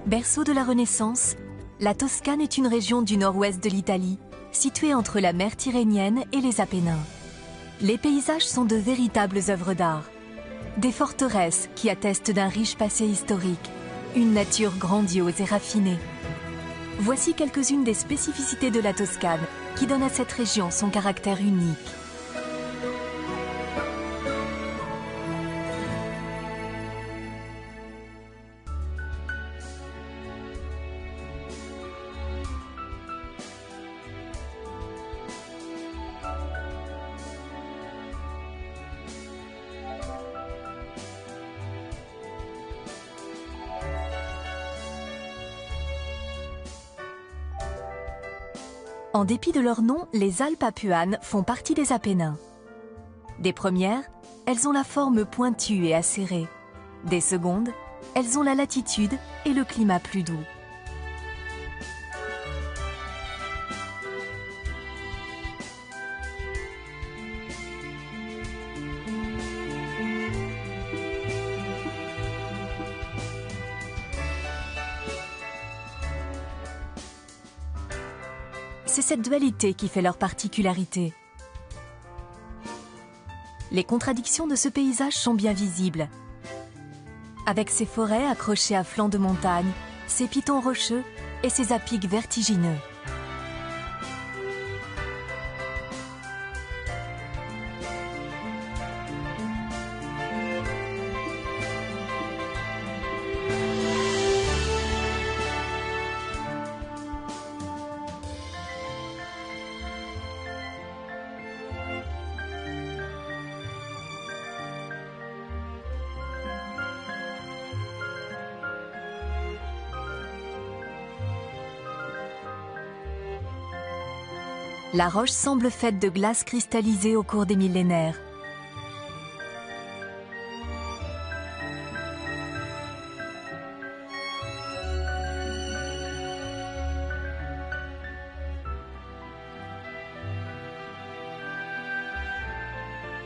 Berceau de la Renaissance, la Toscane est une région du nord-ouest de l'Italie, située entre la mer Tyrrhénienne et les Apennins. Les paysages sont de véritables œuvres d'art. Des forteresses qui attestent d'un riche passé historique, une nature grandiose et raffinée. Voici quelques-unes des spécificités de la Toscane qui donnent à cette région son caractère unique. En dépit de leur nom, les Alpes apuanes font partie des Apennins. Des premières, elles ont la forme pointue et acérée. Des secondes, elles ont la latitude et le climat plus doux. C'est cette dualité qui fait leur particularité. Les contradictions de ce paysage sont bien visibles. Avec ses forêts accrochées à flanc de montagne, ses pitons rocheux et ses à-pics vertigineux. La roche semble faite de glace cristallisée au cours des millénaires.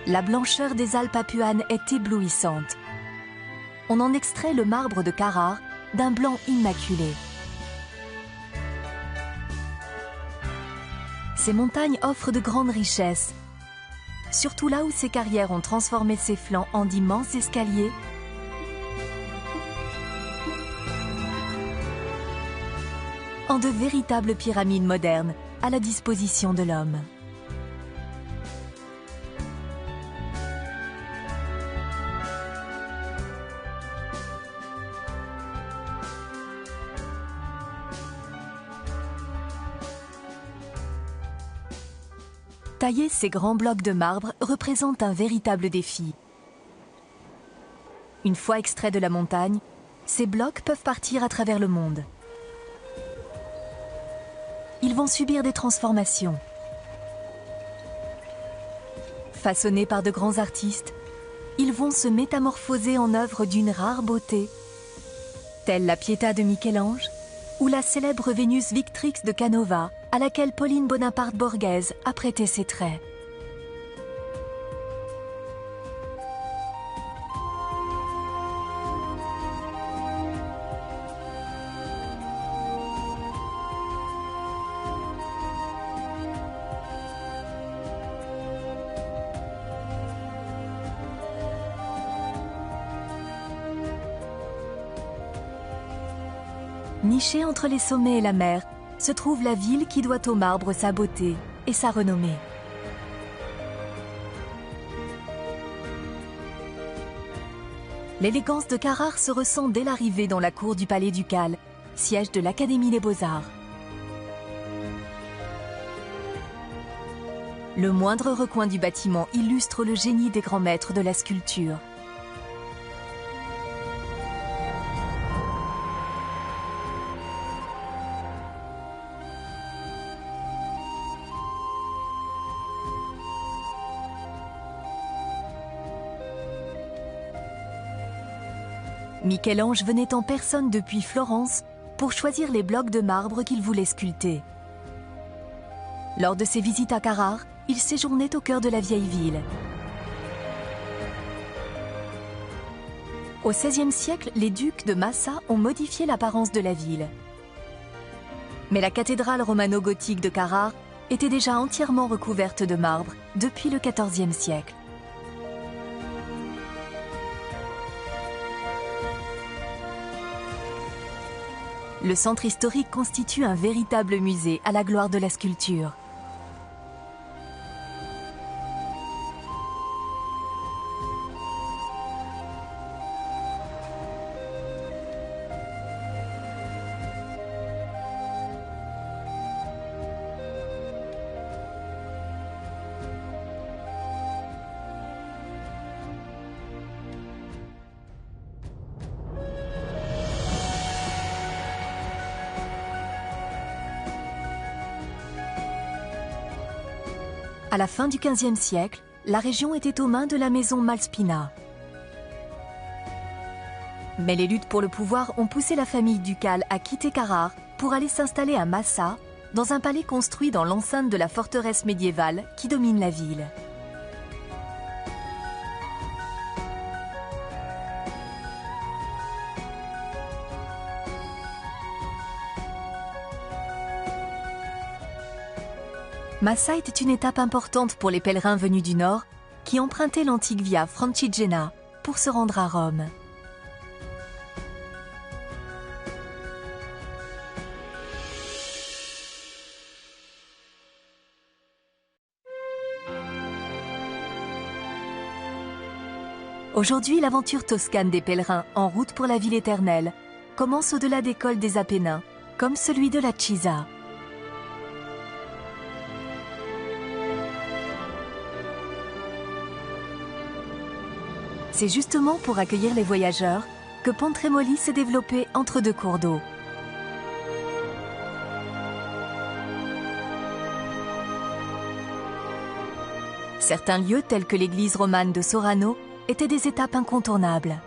La blancheur des Alpes apuanes est éblouissante. On en extrait le marbre de Carrare d'un blanc immaculé. Ces montagnes offrent de grandes richesses, surtout là où ces carrières ont transformé ces flancs en d'immenses escaliers en de véritables pyramides modernes à la disposition de l'homme. Tailler ces grands blocs de marbre représente un véritable défi. Une fois extraits de la montagne, ces blocs peuvent partir à travers le monde. Ils vont subir des transformations. Façonnés par de grands artistes, ils vont se métamorphoser en œuvres d'une rare beauté, telle la Pietà de Michel-Ange ou la célèbre Vénus Victrix de Canova, à laquelle Pauline Bonaparte Borghese a prêté ses traits. Nichée entre les sommets et la mer, se trouve la ville qui doit au marbre sa beauté et sa renommée. L'élégance de Carrare se ressent dès l'arrivée dans la cour du Palais ducal, siège de l'Académie des Beaux-Arts. Le moindre recoin du bâtiment illustre le génie des grands maîtres de la sculpture. Michel-Ange venait en personne depuis Florence pour choisir les blocs de marbre qu'il voulait sculpter. Lors de ses visites à Carrare, il séjournait au cœur de la vieille ville. Au XVIe siècle, les ducs de Massa ont modifié l'apparence de la ville. Mais la cathédrale romano-gothique de Carrare était déjà entièrement recouverte de marbre depuis le XIVe siècle. Le centre historique constitue un véritable musée à la gloire de la sculpture. À la fin du XVe siècle, la région était aux mains de la maison Malspina. Mais les luttes pour le pouvoir ont poussé la famille ducale à quitter Carrare pour aller s'installer à Massa, dans un palais construit dans l'enceinte de la forteresse médiévale qui domine la ville. Massa était une étape importante pour les pèlerins venus du nord qui empruntaient l'antique via Francigena pour se rendre à Rome. Aujourd'hui, l'aventure toscane des pèlerins en route pour la ville éternelle commence au-delà des cols des Apennins, comme celui de la Cisa. C'est justement pour accueillir les voyageurs que Pontremoli s'est développé entre deux cours d'eau. Certains lieux, tels que l'église romane de Sorano, étaient des étapes incontournables.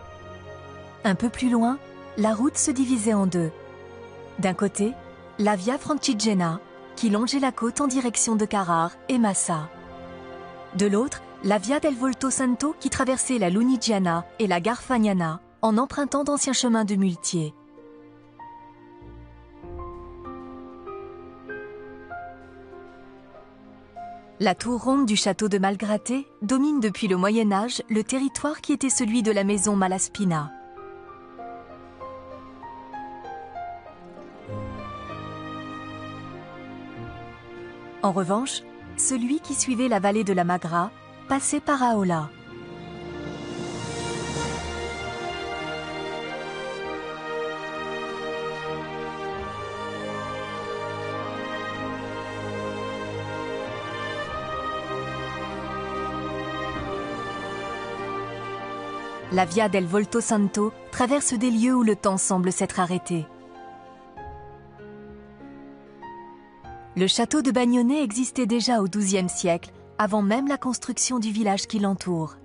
Un peu plus loin, la route se divisait en deux. D'un côté, la Via Francigena, qui longeait la côte en direction de Carrare et Massa. De l'autre, la Via del Volto Santo qui traversait la Lunigiana et la Garfagnana en empruntant d'anciens chemins de muletiers. La tour ronde du château de Malgrate domine depuis le Moyen Âge le territoire qui était celui de la maison Malaspina. En revanche, celui qui suivait la vallée de la Magra passait par Aola. La Via del Volto Santo traverse des lieux où le temps semble s'être arrêté. Le château de Bagnone existait déjà au XIIe siècle, avant même la construction du village qui l'entoure.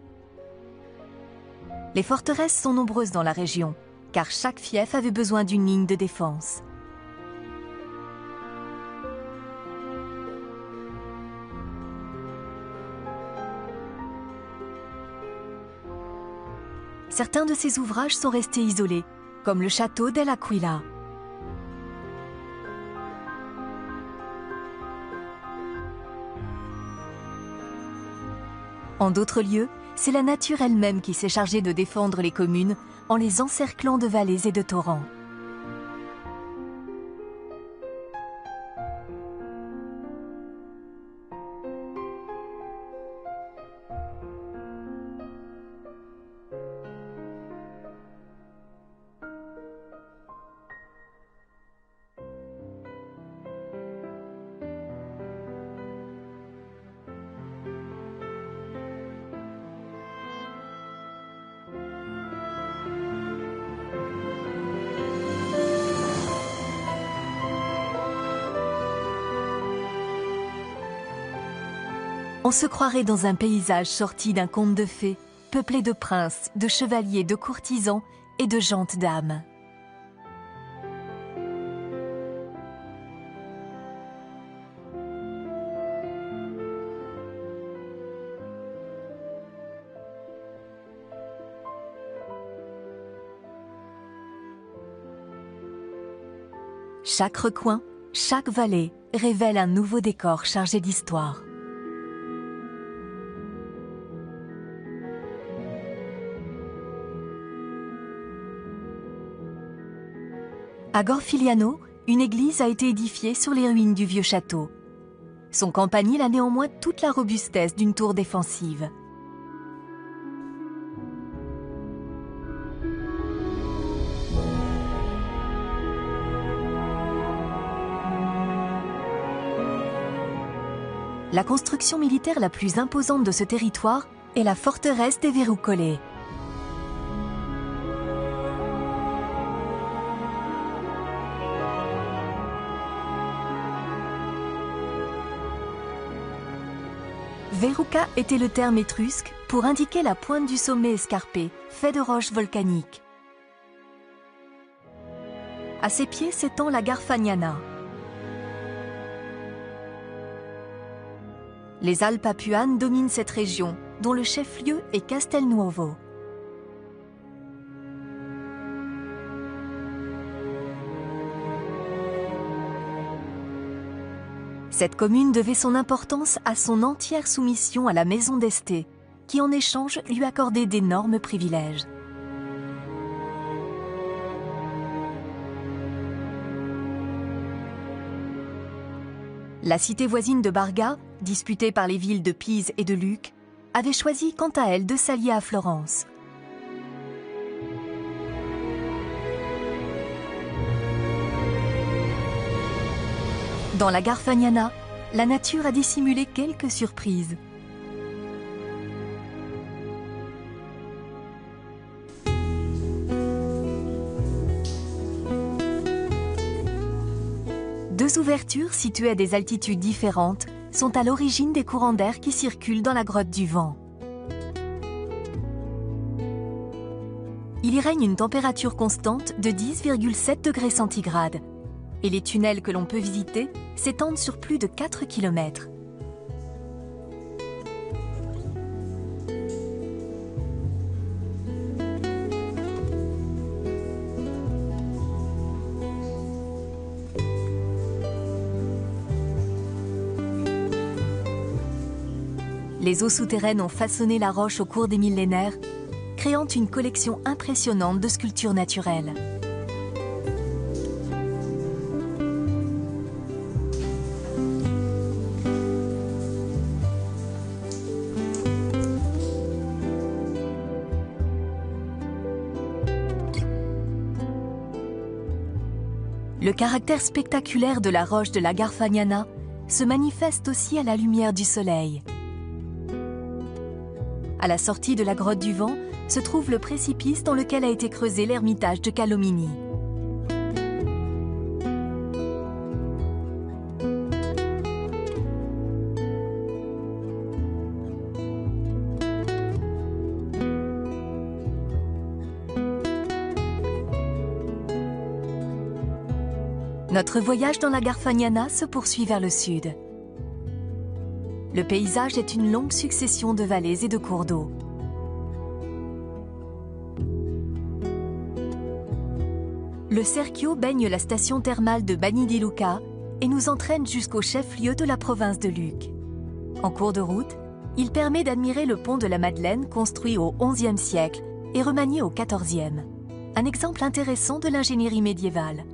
Les forteresses sont nombreuses dans la région, car chaque fief avait besoin d'une ligne de défense. Certains de ces ouvrages sont restés isolés, comme le château dell'Aquila. En d'autres lieux, c'est la nature elle-même qui s'est chargée de défendre les communes en les encerclant de vallées et de torrents. On se croirait dans un paysage sorti d'un conte de fées, peuplé de princes, de chevaliers, de courtisans et de gentes dames. Chaque recoin, chaque vallée révèle un nouveau décor chargé d'histoire. À Gorfigliano, une église a été édifiée sur les ruines du vieux château. Son campanile a néanmoins toute la robustesse d'une tour défensive. La construction militaire la plus imposante de ce territoire est la forteresse des Verrucole. Verruca était le terme étrusque pour indiquer la pointe du sommet escarpé, fait de roches volcaniques. À ses pieds s'étend la Garfagnana. Les Alpes Apuanes dominent cette région, dont le chef-lieu est Castelnuovo. Cette commune devait son importance à son entière soumission à la maison d'Este, qui en échange lui accordait d'énormes privilèges. La cité voisine de Barga, disputée par les villes de Pise et de Lucque, avait choisi quant à elle de s'allier à Florence. Dans la Garfagnana, la nature a dissimulé quelques surprises. Deux ouvertures situées à des altitudes différentes sont à l'origine des courants d'air qui circulent dans la grotte du vent. Il y règne une température constante de 10,7 degrés centigrades et les tunnels que l'on peut visiter s'étendent sur plus de 4 km. Les eaux souterraines ont façonné la roche au cours des millénaires, créant une collection impressionnante de sculptures naturelles. Le caractère spectaculaire de la roche de la Garfagnana se manifeste aussi à la lumière du soleil. À la sortie de la grotte du vent se trouve le précipice dans lequel a été creusé l'ermitage de Calomini. Notre voyage dans la Garfagnana se poursuit vers le sud. Le paysage est une longue succession de vallées et de cours d'eau. Le Serchio baigne la station thermale de Bagni di Lucca et nous entraîne jusqu'au chef-lieu de la province de Lucque. En cours de route, il permet d'admirer le pont de la Madeleine construit au XIe siècle et remanié au XIVe. Un exemple intéressant de l'ingénierie médiévale.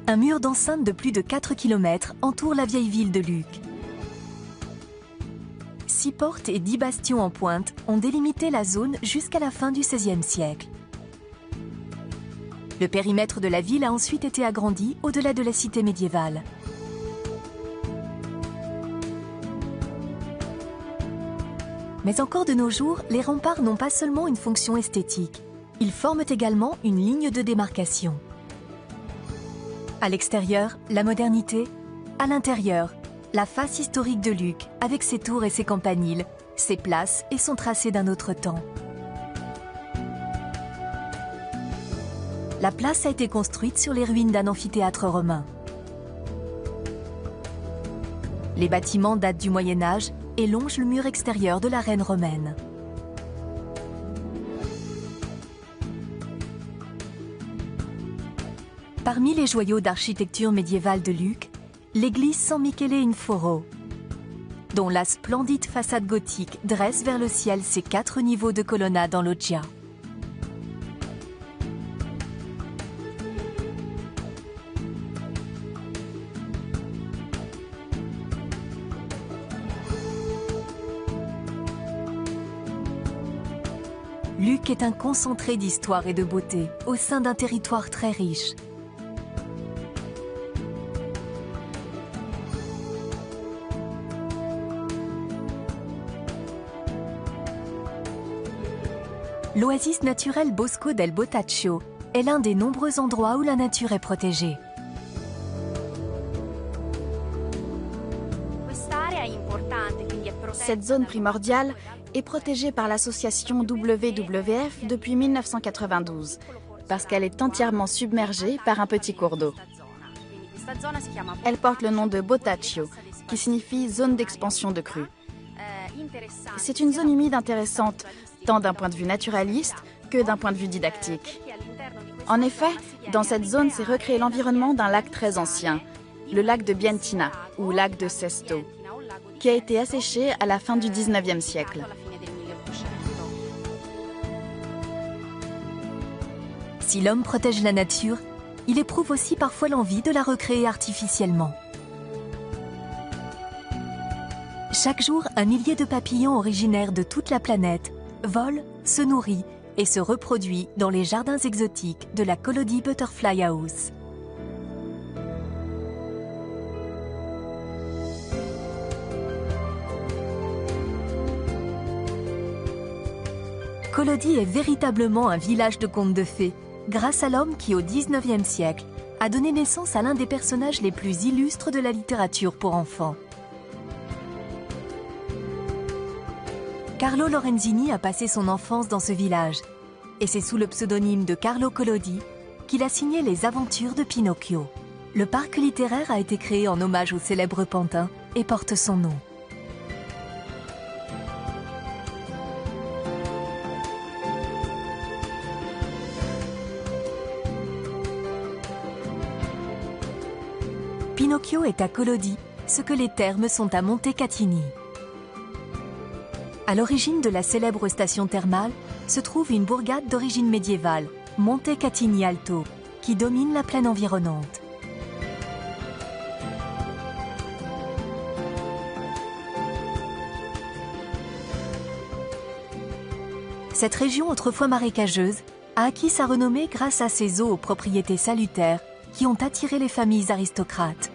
Un mur d'enceinte de plus de 4 km entoure la vieille ville de Lucque. 6 portes et 10 bastions en pointe ont délimité la zone jusqu'à la fin du XVIe siècle. Le périmètre de la ville a ensuite été agrandi au-delà de la cité médiévale. Mais encore de nos jours, les remparts n'ont pas seulement une fonction esthétique. Ils forment également une ligne de démarcation. À l'extérieur, la modernité. À l'intérieur, la face historique de Lucque, avec ses tours et ses campaniles, ses places et son tracé d'un autre temps. La place a été construite sur les ruines d'un amphithéâtre romain. Les bâtiments datent du Moyen Âge et longent le mur extérieur de l'arène romaine. Parmi les joyaux d'architecture médiévale de Lucques, l'église San Michele in Foro, dont la splendide façade gothique dresse vers le ciel ses 4 niveaux de colonnade en loggia. Lucques est un concentré d'histoire et de beauté au sein d'un territoire très riche. L'oasis naturelle Bosco del Botaccio est l'un des nombreux endroits où la nature est protégée. Cette zone primordiale est protégée par l'association WWF depuis 1992, parce qu'elle est entièrement submergée par un petit cours d'eau. Elle porte le nom de Botaccio, qui signifie zone d'expansion de crue. C'est une zone humide intéressante, tant d'un point de vue naturaliste que d'un point de vue didactique. En effet, dans cette zone s'est recréé l'environnement d'un lac très ancien, le lac de Bientina, ou lac de Sesto, qui a été asséché à la fin du XIXe siècle. Si l'homme protège la nature, il éprouve aussi parfois l'envie de la recréer artificiellement. Chaque jour, un millier de papillons originaires de toute la planète vole, se nourrit et se reproduit dans les jardins exotiques de la Collodi Butterfly House. Collodi est véritablement un village de contes de fées, grâce à l'homme qui, au XIXe siècle, a donné naissance à l'un des personnages les plus illustres de la littérature pour enfants. Carlo Lorenzini a passé son enfance dans ce village, et c'est sous le pseudonyme de Carlo Collodi qu'il a signé les aventures de Pinocchio. Le parc littéraire a été créé en hommage au célèbre pantin et porte son nom. Pinocchio est à Collodi, ce que les thermes sont à Montecatini. À l'origine de la célèbre station thermale se trouve une bourgade d'origine médiévale, Montecatini Alto, qui domine la plaine environnante. Cette région autrefois marécageuse a acquis sa renommée grâce à ses eaux aux propriétés salutaires qui ont attiré les familles aristocrates.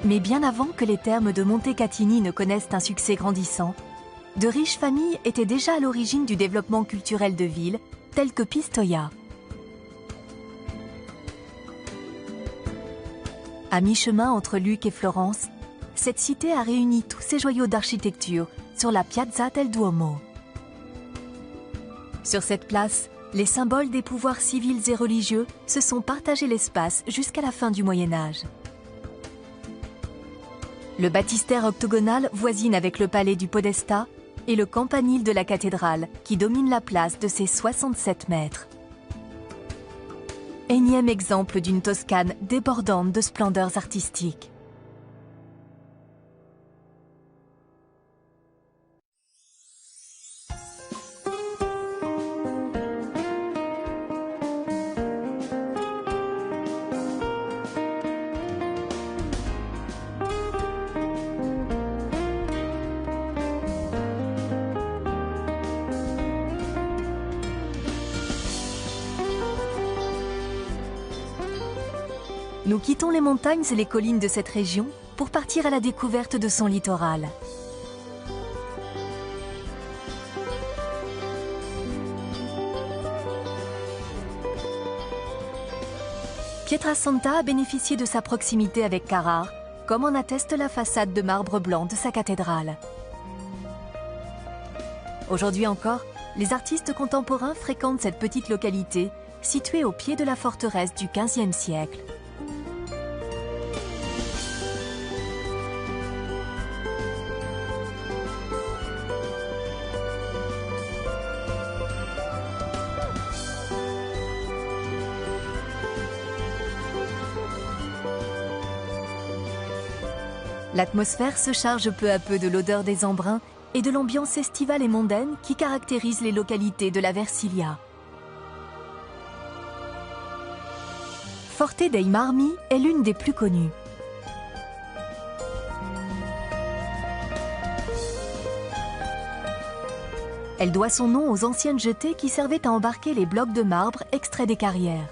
Mais bien avant que les thermes de Montecatini ne connaissent un succès grandissant, de riches familles étaient déjà à l'origine du développement culturel de villes, telles que Pistoia. À mi-chemin entre Lucques et Florence, cette cité a réuni tous ses joyaux d'architecture sur la Piazza del Duomo. Sur cette place, les symboles des pouvoirs civils et religieux se sont partagé l'espace jusqu'à la fin du Moyen Âge. Le baptistère octogonal voisine avec le palais du Podesta et le campanile de la cathédrale qui domine la place de ses 67 mètres. Énième exemple d'une Toscane débordante de splendeurs artistiques. Nous quittons les montagnes et les collines de cette région pour partir à la découverte de son littoral. Pietrasanta a bénéficié de sa proximité avec Carrare comme en atteste la façade de marbre blanc de sa cathédrale. Aujourd'hui encore, les artistes contemporains fréquentent cette petite localité située au pied de la forteresse du XVe siècle. L'atmosphère se charge peu à peu de l'odeur des embruns et de l'ambiance estivale et mondaine qui caractérise les localités de la Versilia. Forte dei Marmi est l'une des plus connues. Elle doit son nom aux anciennes jetées qui servaient à embarquer les blocs de marbre extraits des carrières.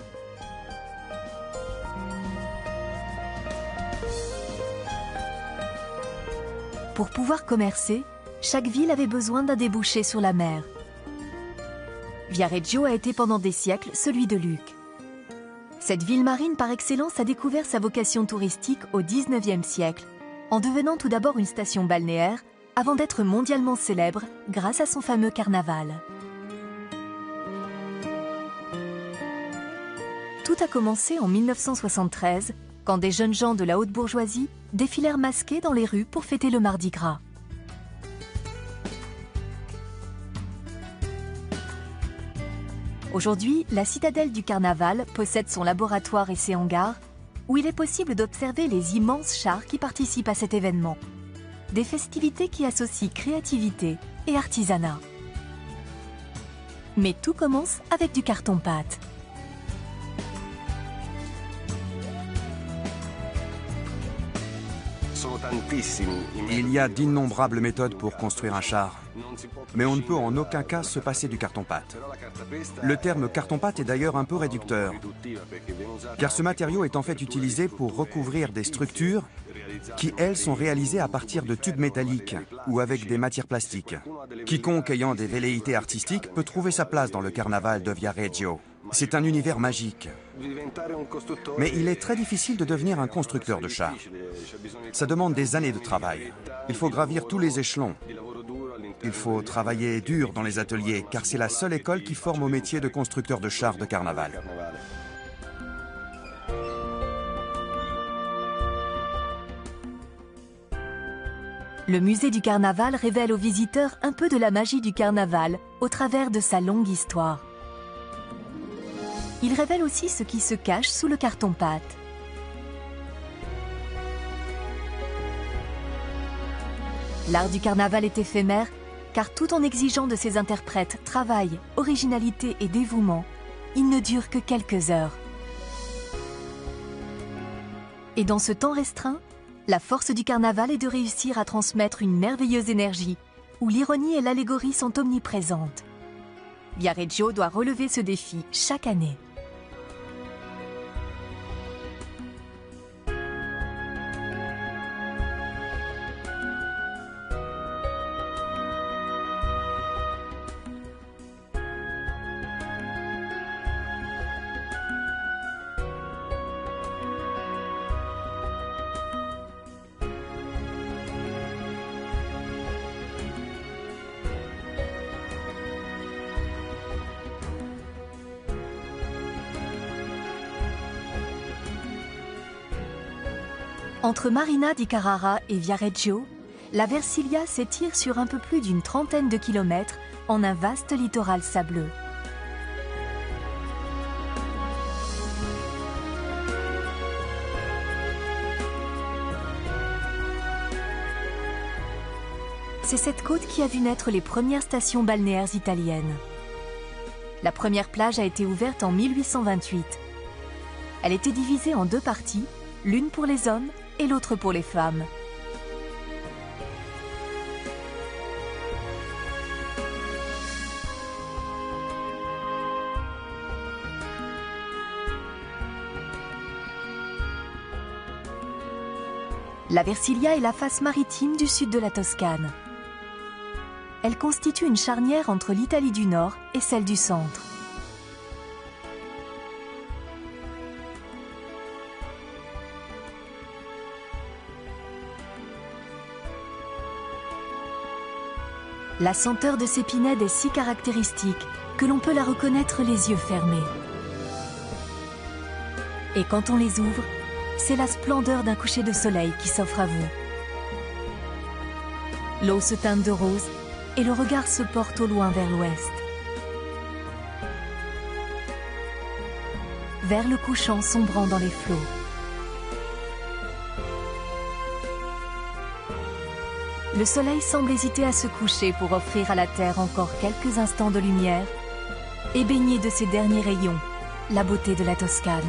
Pour pouvoir commercer, chaque ville avait besoin d'un débouché sur la mer. Viareggio a été pendant des siècles celui de Luc. Cette ville marine par excellence a découvert sa vocation touristique au XIXe siècle, en devenant tout d'abord une station balnéaire, avant d'être mondialement célèbre grâce à son fameux carnaval. Tout a commencé en 1973, quand des jeunes gens de la haute bourgeoisie défilèrent masqués dans les rues pour fêter le Mardi Gras. Aujourd'hui, la citadelle du Carnaval possède son laboratoire et ses hangars, où il est possible d'observer les immenses chars qui participent à cet événement. Des festivités qui associent créativité et artisanat. Mais tout commence avec du carton-pâte. Il y a d'innombrables méthodes pour construire un char, mais on ne peut en aucun cas se passer du carton-pâte. Le terme carton-pâte est d'ailleurs un peu réducteur, car ce matériau est en fait utilisé pour recouvrir des structures qui, elles, sont réalisées à partir de tubes métalliques ou avec des matières plastiques. Quiconque ayant des velléités artistiques peut trouver sa place dans le carnaval de Viareggio. C'est un univers magique. Mais il est très difficile de devenir un constructeur de chars. Ça demande des années de travail. Il faut gravir tous les échelons. Il faut travailler dur dans les ateliers, car c'est la seule école qui forme au métier de constructeur de chars de carnaval. Le musée du carnaval révèle aux visiteurs un peu de la magie du carnaval au travers de sa longue histoire. Il révèle aussi ce qui se cache sous le carton-pâte. L'art du carnaval est éphémère, car tout en exigeant de ses interprètes travail, originalité et dévouement, il ne dure que quelques heures. Et dans ce temps restreint, la force du carnaval est de réussir à transmettre une merveilleuse énergie, où l'ironie et l'allégorie sont omniprésentes. Viareggio doit relever ce défi chaque année. Entre Marina di Carrara et Viareggio, la Versilia s'étire sur un peu plus d'une trentaine de kilomètres en un vaste littoral sableux. C'est cette côte qui a vu naître les premières stations balnéaires italiennes. La première plage a été ouverte en 1828. Elle était divisée en deux parties, l'une pour les hommes et l'autre pour les femmes. La Versilia est la face maritime du sud de la Toscane. Elle constitue une charnière entre l'Italie du Nord et celle du Centre. La senteur de ces pinèdes est si caractéristique que l'on peut la reconnaître les yeux fermés. Et quand on les ouvre, c'est la splendeur d'un coucher de soleil qui s'offre à vous. L'eau se teinte de rose et le regard se porte au loin vers l'ouest. Vers le couchant sombrant dans les flots. Le soleil semble hésiter à se coucher pour offrir à la terre encore quelques instants de lumière et baigner de ses derniers rayons la beauté de la Toscane.